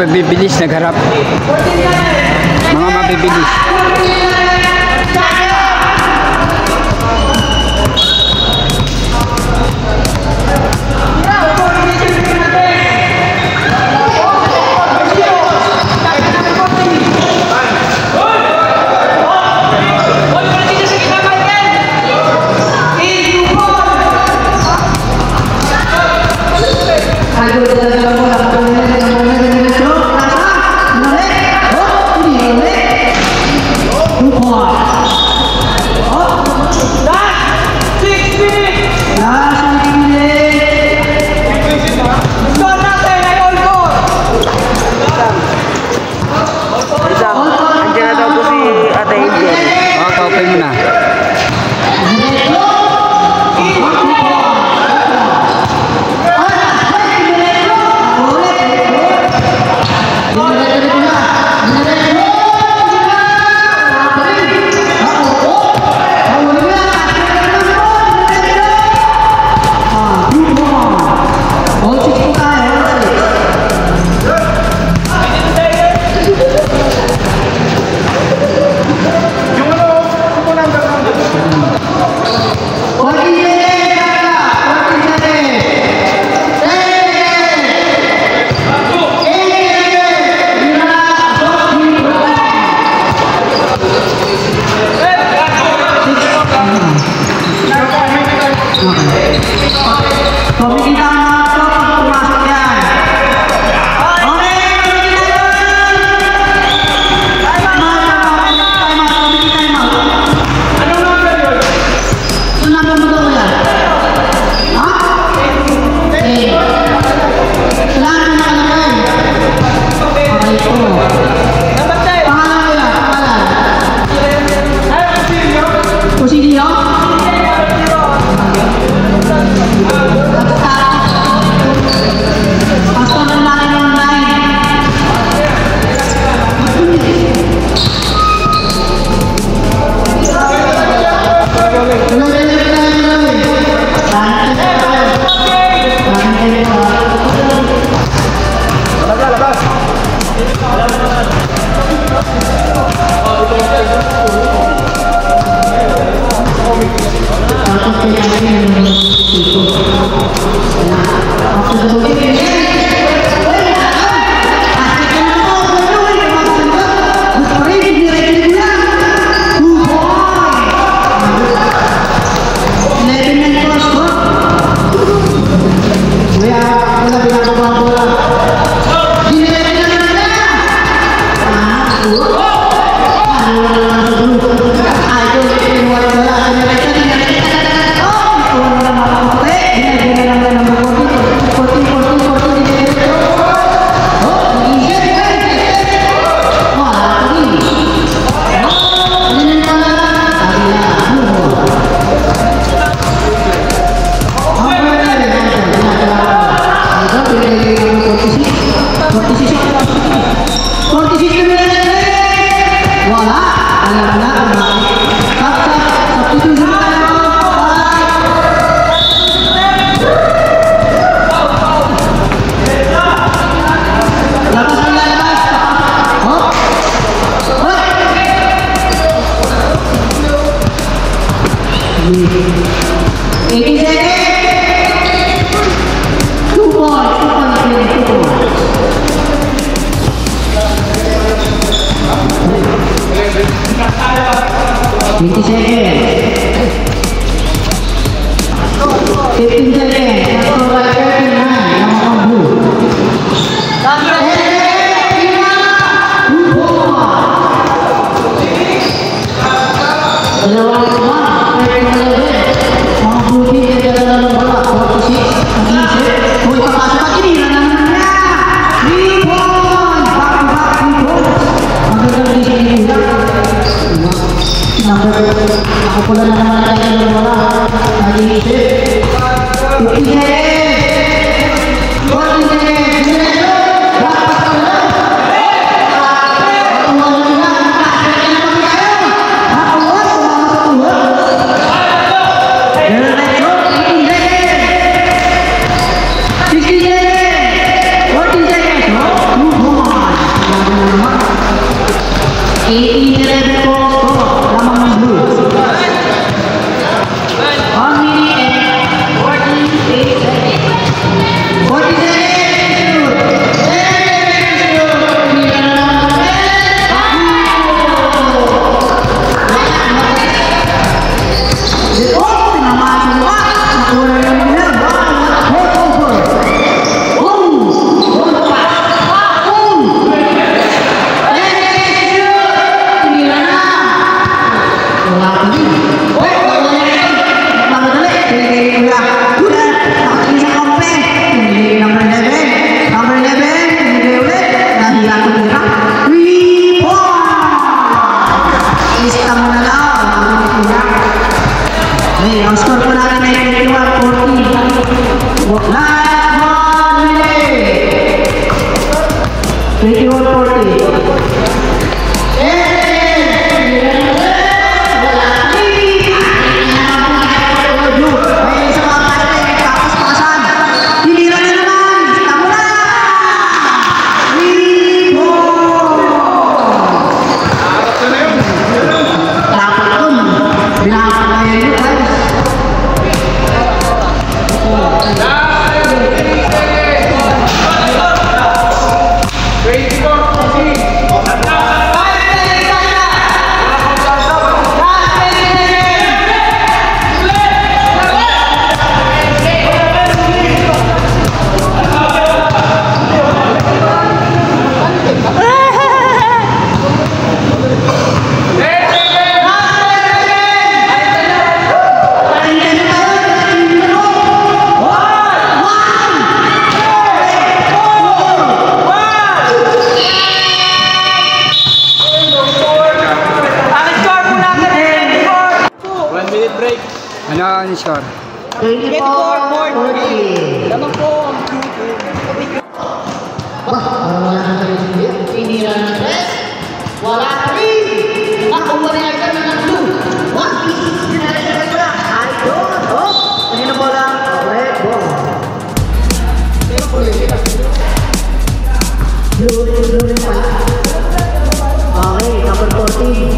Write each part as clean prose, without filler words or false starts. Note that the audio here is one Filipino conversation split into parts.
mabibilis nagharap. Mga mabibilis. ang score? 24-40. Lamang po ang Wah, wala na sa hindi. Tinira ng press. Wala pa rin. Nakuha niya agad ng blue. One piece. Tinira niya agad. Ayun. Oh, kanina po lang. Red ball. Blue pala. Okay, number 14.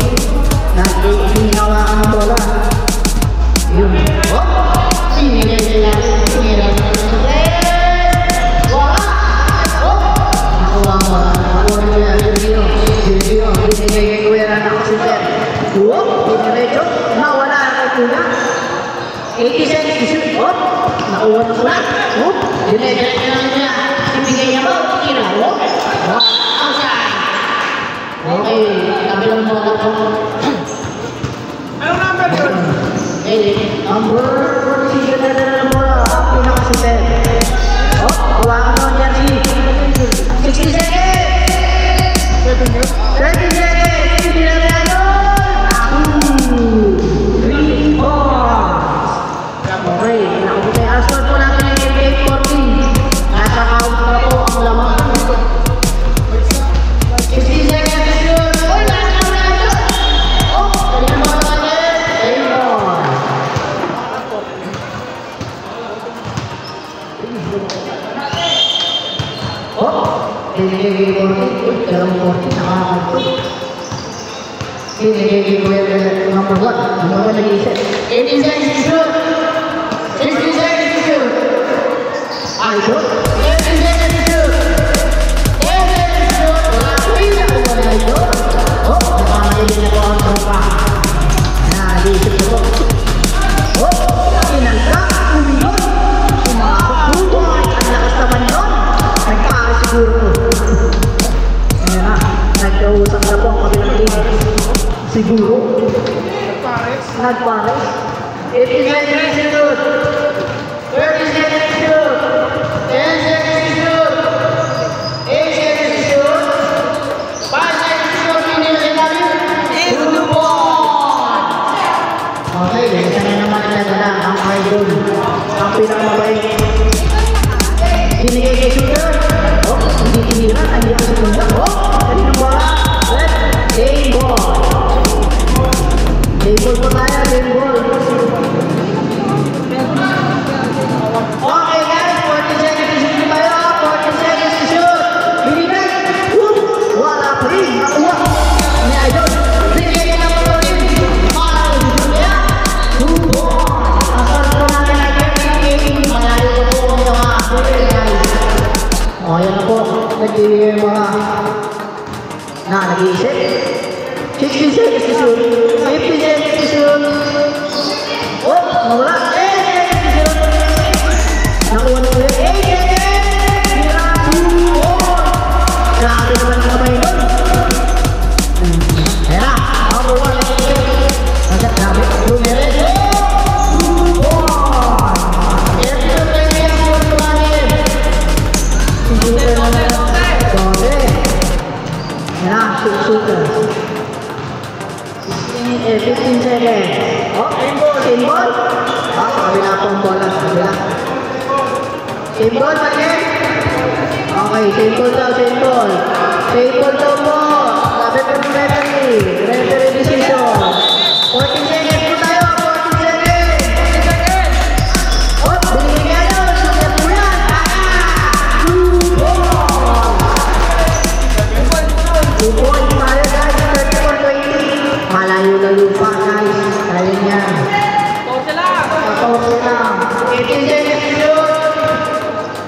Hinawakan ng bola. Yun. Oh, tinira niya agad. Tinira niya agad. Nawala ang kuna. 80 seconds to shoot. Hop. Nakuha na kuna. Hop. Dinedret na lang niya. Ibigay niya ba? Tira. Hop. Outside. Okay. Kabilang bola po. Anong number yun? Number 46 na ng bola. Pinakasipet. Hop. Hawakan mo niya si 60 seconds. 30 seconds. Hindi na rin ano. 3 points. Okay. Nakaputay. Ang score po natin ay 8-14. Nasa count na po ang lamang. 60 seconds to shoot. Oh, nasa na ito. Oh, kanina mo natin. 10 points. Oh, pinigigil ko rin. Dalawang 40, nakakanto. Pinigigil ko yung number 1. Ano ba nag-iisip? 18 seconds to shoot. 16 seconds to shoot. Ay, shoot. 18 seconds to shoot. 10 seconds to shoot. Wala ko rin ako ba na ito? Oh, nakakailan na po ang tropa. Nag-iisip ko. Oh, kinangka. Umiyon. Sumakot. Ang lakas naman yun. Nagkakasiguro ko. Ayan na, nagkausap na po ang kabilang team. Siguro. Nagpares. 18 seconds to shoot. 30 seconds to shoot. 10 seconds to shoot. 8 seconds to shoot. 5 seconds to shoot. Hindi na sinabi. 2 points. Okay, isa na naman nagdala ang idol. Ang pinakamabait. Binigay kay shooter. Oh, hindi tinira. Hindi ako sa punta. Oh, kanina bola. Game ball. Game ball po tayo. Game ball. Okay guys, 40 seconds to shoot tayo. 40 seconds to shoot. Binigay. Wala pa rin. Nakuha. Ni idol. Binigay ka naman pa rin. Mahal. Kaya, 2 balls. Ang sarap po natin ay game. Malayo ko po kung yung mga guys. O, yan na po. Nag-iwigay mga nag-iisip. 60 seconds to shoot. 50 seconds to shoot. Oh, nawala. 10 seconds to shoot. Nakuha na ulit. 8 seconds. Hira. 2 points. Grabe naman ang kamay nun. Ayan na. Number 1. Nasa grabe. Lumeres. 2 points. Ito na tayo yung score ko natin. Shooter na na. Dode. Ayan na. Shooter. 15 seconds. Oh, symbol. Ah, kabila po ang bola. Kabila. Symbol, bakit? Okay, symbol daw, symbol. Symbol daw po. Sabi po ng referee. Referee decision. 14 seconds po tayo. 14 seconds. 14 seconds. Oh, binigyan niya yun. Shooter po yan. 2 points. 2 points tayo guys. 34-20. Malayo-layo pa guys. Kaya niya. 14 lang. 14 lang. 18 seconds to shoot.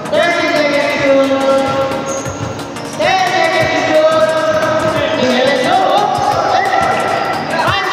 30 seconds to shoot. 10 seconds to shoot. 11 to shoot. 5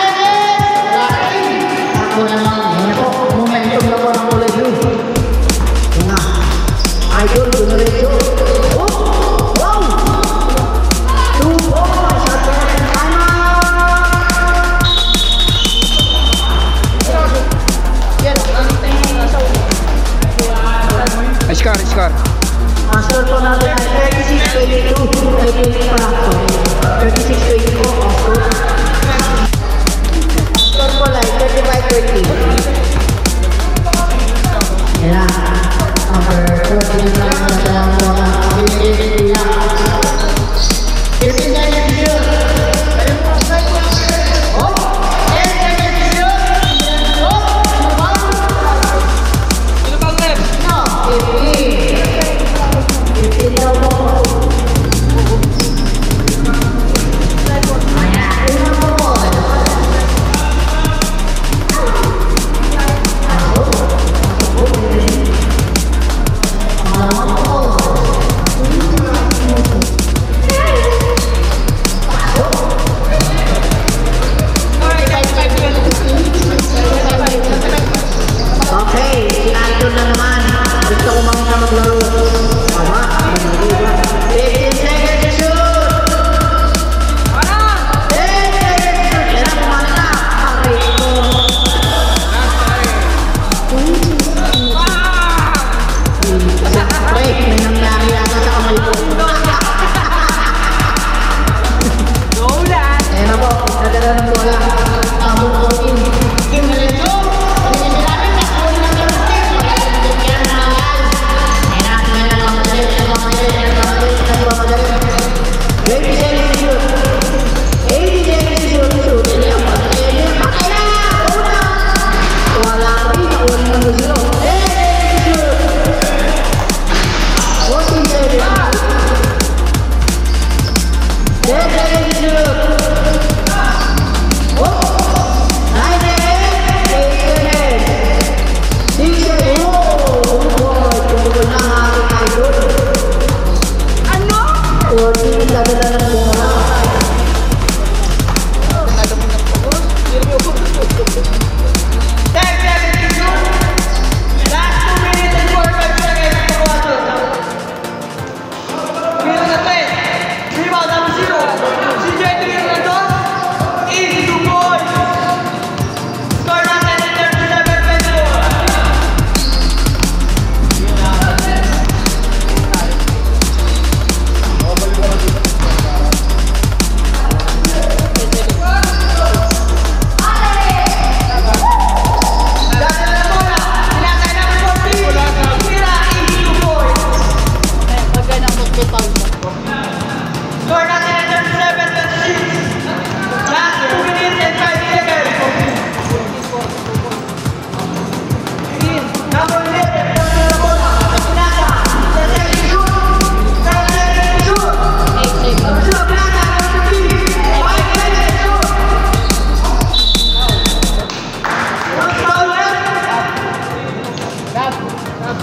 Substitution!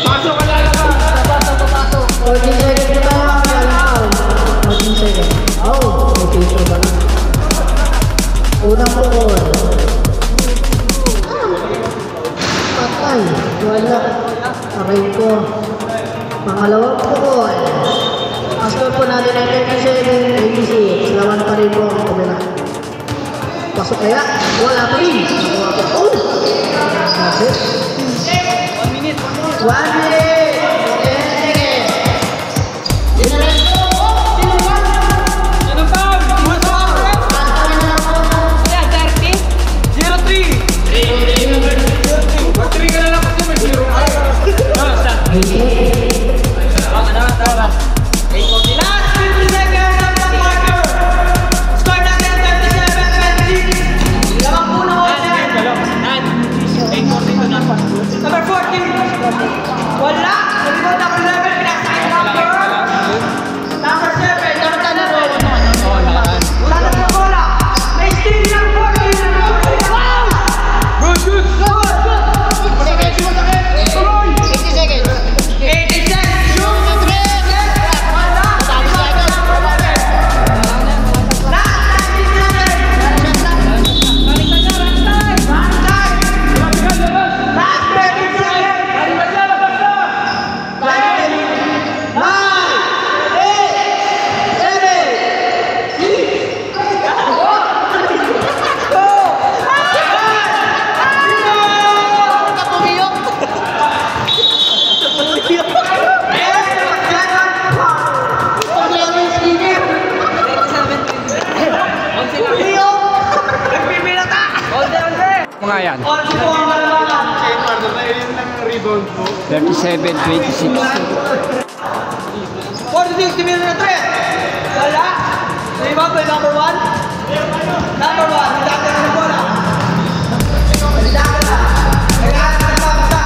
Pasok ka lang ka. 14 seconds na tayo. 14 seconds. Oh, rotation ba lang? Unang pukul. Patay. Wala. Aray ko. Pangalawang pukul. Ang score po natin ay 37-86. Lawan pa rin po ang kabila. Pasok kaya? Wala pa rin. Oh! That's it. 1 minute. 1 minute. 10 seconds. Anong foul? Yeah, 30. 0-3. 3 ka na lang kasi may 0 ka. Last 50 seconds of the quarter. Score natin 37-26. Lamang puno ko dyan. Number 14. Wala. Sabi mo, number 11. Pinakasakit number. Number 7. Number 10. Wala na sa bola. May steal ng 14. Wow! Good, good. Good. 80 seconds. 80 seconds. Shoot. Wala. Last 90 seconds. Last 30 seconds. Mga yan. 37-26. 40-60 minutes na 3. Wala. Rebound by number 1. Number 1. Hidaka na ng bola. Hidaka na. Hidaka na ng bangsa.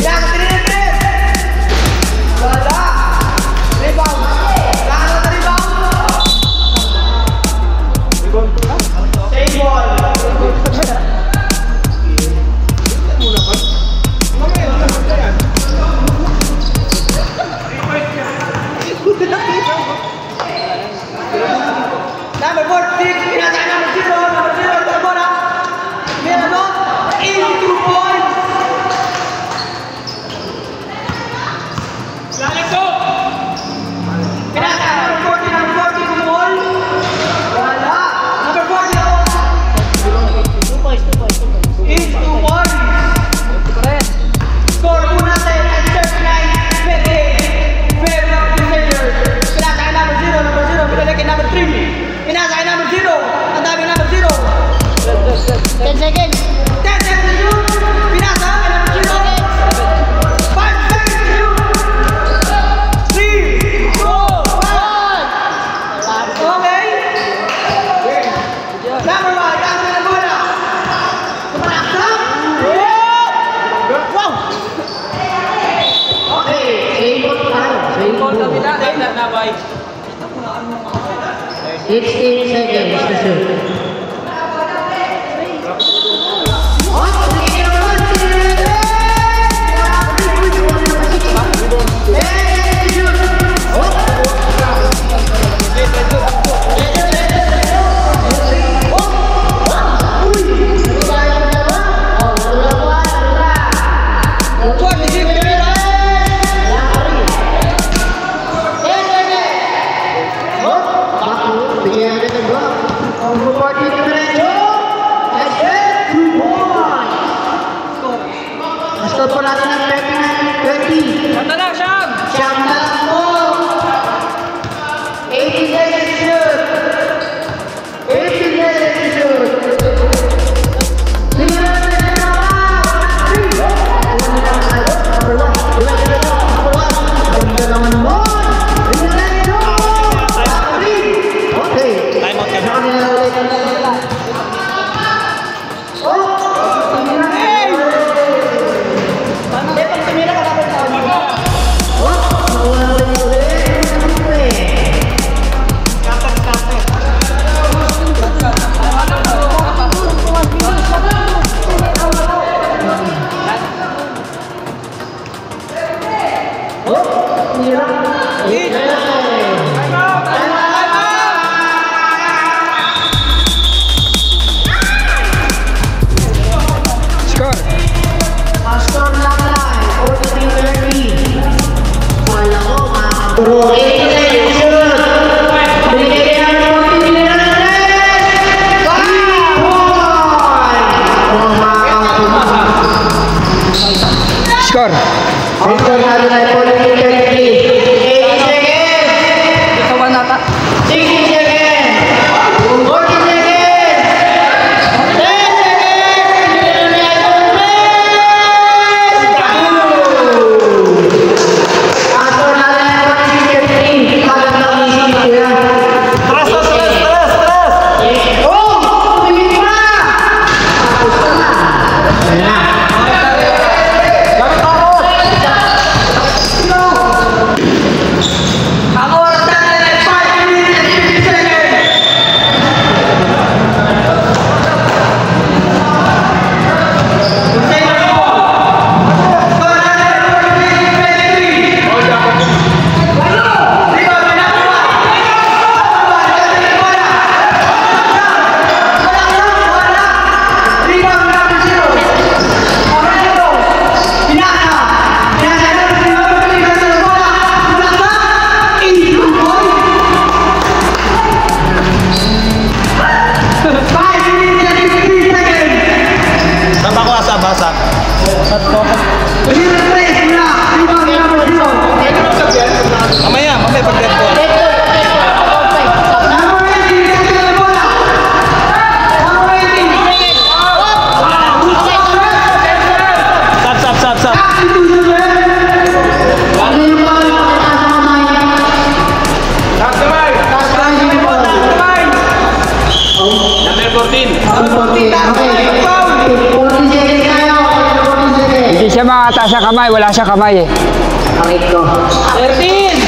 Hidaka 3-3. Wala. Rebound. Hidaka na rebound. Same ball. Number 14, pinatay number 0, ito bola. Meron no? 82 points. Lalito! Pinatay number 40, kumol. Wala. Number 40 ako. 2 points. 82 points. Score po natin at 39-28. Favor of defenders. Pinatay number 0, pinatay number 3. Pinasay number 0. Ang dami number 0. 10 seconds. 10 seconds to shoot. Pinasa number 0. 5 seconds to shoot. 3, 2, 1. Okay. Number 1. Pinasa ng bola. Kumalaksak. Wow. Okay. Same ball tayo. Same ball. 16 seconds to shoot. Score po natin ng 39-20. Mata lang, Sham. Siyam na lang po. 80 seconds to shoot. 80 seconds to shoot. Tingnan natin na number 1. Number 1. Number 1. Okay. Time out ka na. Hindi siya makataas sa kamay, wala siya kamay eh. 13!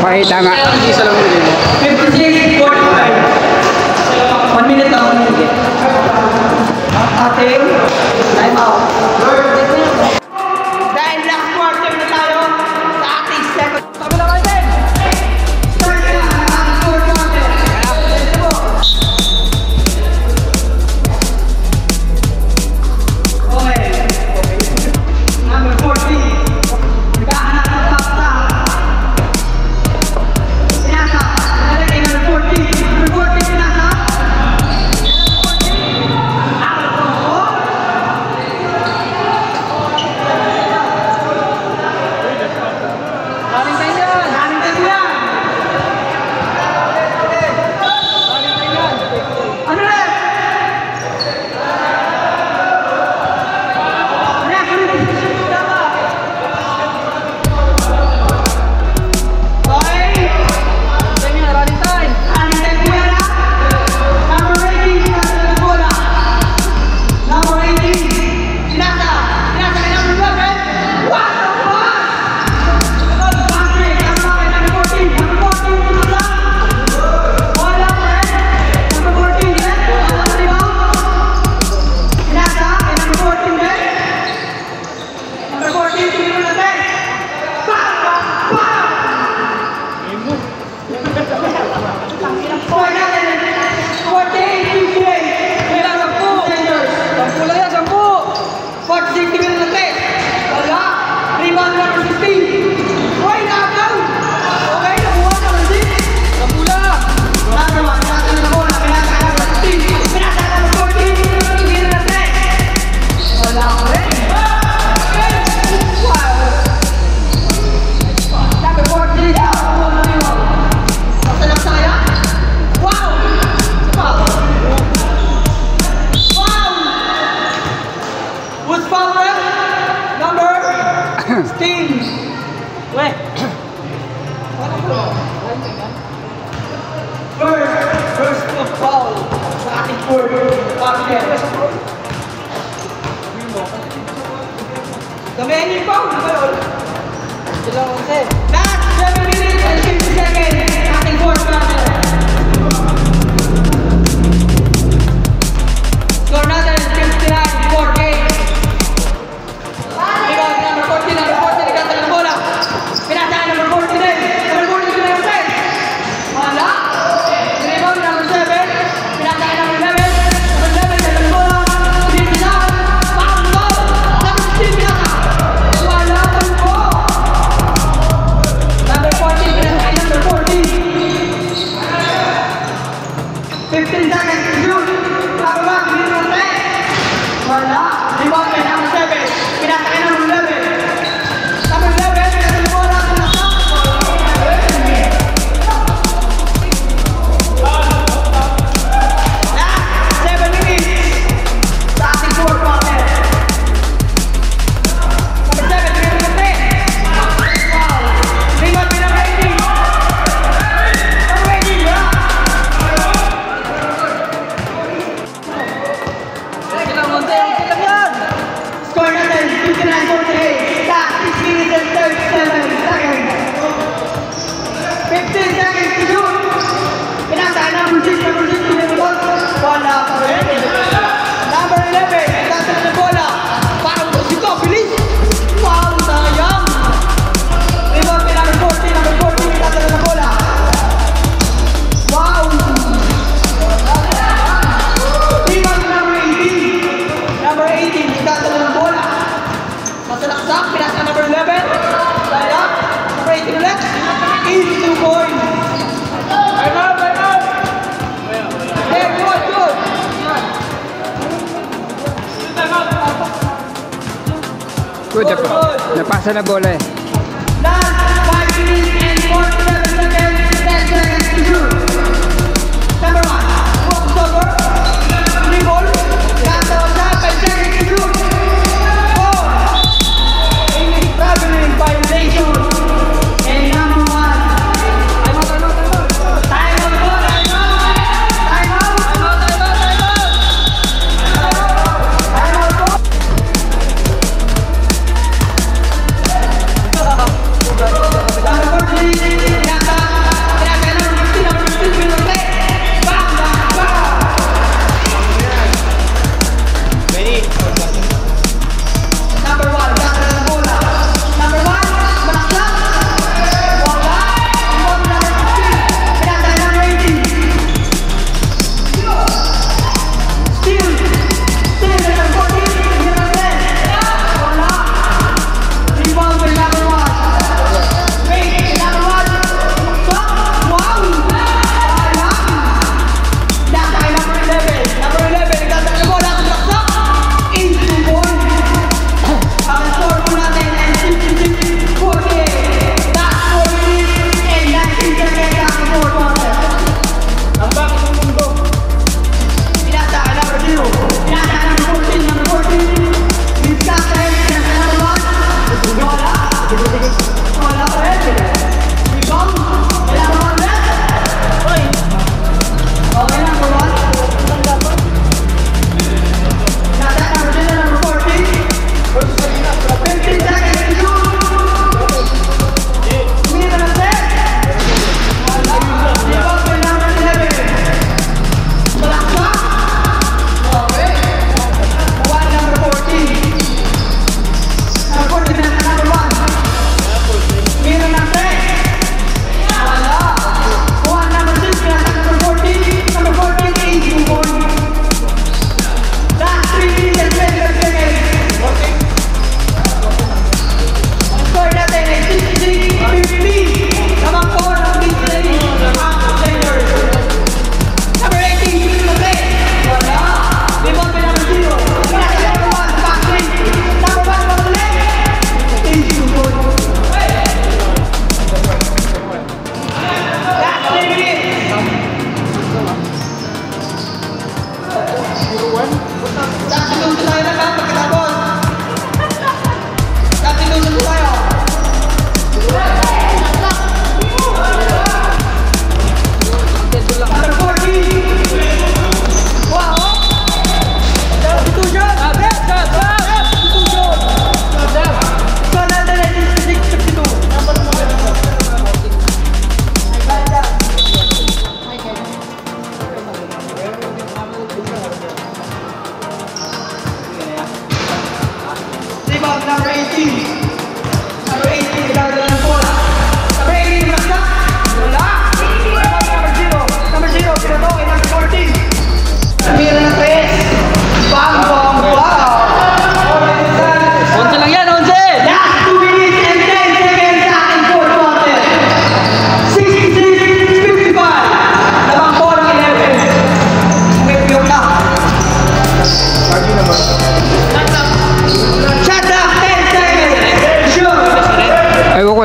Pakita nga. 56, 45. 1 minute lang. 1 minute. Ate, time out. Dahil last quarter na tayo, Weh. First of foul sa ating court. Damihan niyo yung foul, di ba yun? Last 7 minutes and 50 seconds ating fourth quarter. Score natin 59-48. Ikaw, number 14, nagkatala ng bola. Pinasaan number 14 din. Number 14 din number 10. Wala. Rebound number 7. Pinasaan number 11. Number 11 din ng bola. Pinasaan. Number 15 pinasaan. Wala man po. Number 14 pinasaan number 14. 15 seconds to shoot. Number 1, number 10. Wala. Rebound din number 7. Pinasaan number 11. Number 11 pinasaan ng bola. Last 7 minutes sa ating fourth quarter. Number 7, rebound number 10. Wow. Rebound by number 18. Number 18, wala. Score natin, 59-48. Last 6 minutes and 37 seconds. 15 seconds to shoot. Pinasaan number 6, number 6, wala pa rin. Number 11, tatalo ng bola. Parang si Bilis. Wow, sayang. Rebound by number 14, tatalo ng bola. Wow. Rebound by number 18. Number 18, tatalo ng bola. Masalaksak, pinasa number 11. Sayang. Number 18 ulit. Easy 2 points. Time out. Hey, good. Good ako. Napasa na bola eh. Last 5 minutes and 47 seconds. 10 seconds to shoot. Number 1, walk over. Dribble. Kasa siya, 5 seconds to shoot. 4. English traveling violation. And number 1. Time out. Number 14, Kasa. Pinasa number 15, pinasa. Bang. Number 1, Kasa ng bola. Number 1, malaksak. Wala. Number 15, pinasa number 18. Steal number 14, number 10. Wala. Rebound by number 1. Wait, number 1. Wow. Wala. Nasa kay number 11. Number 11, nagkatala ng bola. Malaksak. 8 points. Ang score po natin ay 56-48. Last 4 minutes and 19 seconds ang fourth quarter. Ang bakit ng mundo? Pinasa kay number 0. Pinasa kay number 14. Number 14. Discussion. Pinasa number 1. Wala. Wala pa rin. Rebound. Kaya number 1 ulit. Okay, number 1. Nasa number 10 and number 14. 15 seconds to shoot. Minute and 10. Rebound by number 11. Malaksak. Okay. 1 number 14. Number 14 and number 1.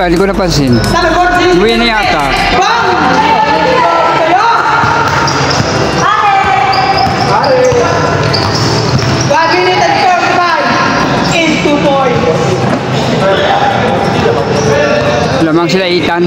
ba? Hindi ko napansin. Number 14. Uwi na yata. Bang! Kayo! 1 minute and 45 is 2 points. Lamang sila Ethan.